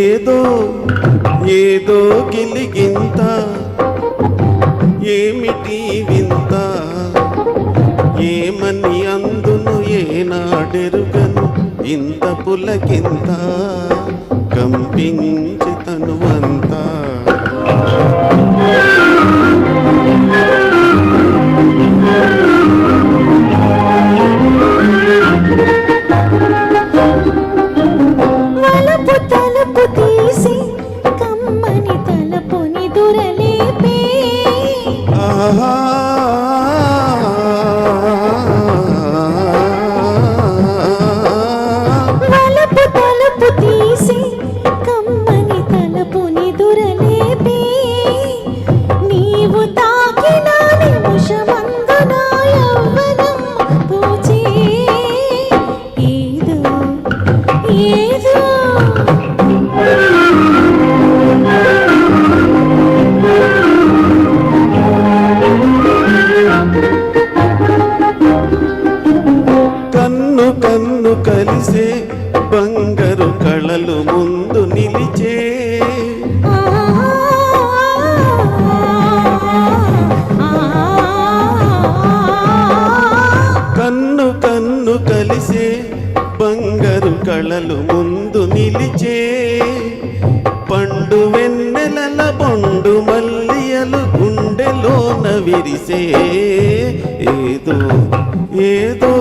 ఏదో గిలిగింత ఏమిటి వింత ఏమని అందును ఏనాడెరుగను ఇంత పులకింత కంపించి తనువంతా కన్ను కలిసే బంగారు కళలు ముందు నిలిచే కన్ను కలిసే బంగారు కళలు ముందు నిలిచే పండు వెన్నెలల బొండు మల్లియలు గుండెలోన విరిసే ఏదో ఏదో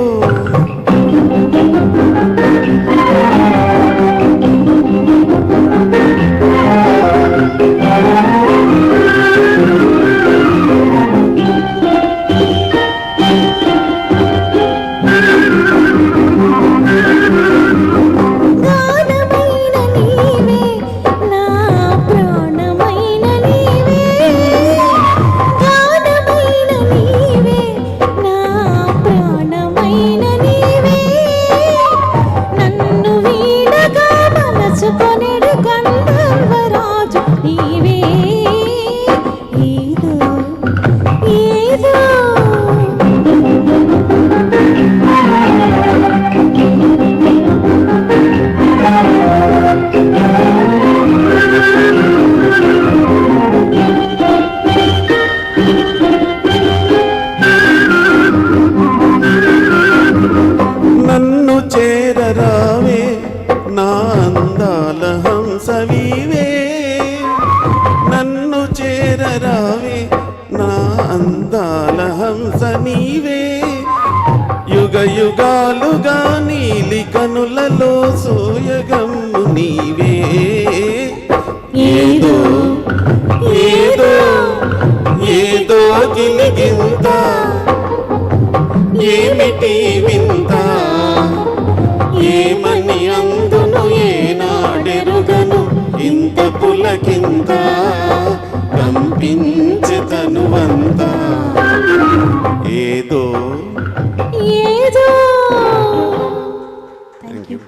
చేరరావే నా అందాల హంసవీవే నన్ను చేరరావే నా అందాల హంస నీవే యుగ యుగాలుగా నీలి కనులలో సోయగమ్ము నీవే ఏదో ఏదో ఏదో గిలిగింత ఏమిటి వింత ఏమని అందును ఏనాడెరుగను ఇంత పులకింత కంపించి తనువంతా ఏదో ఏదో. Thank you.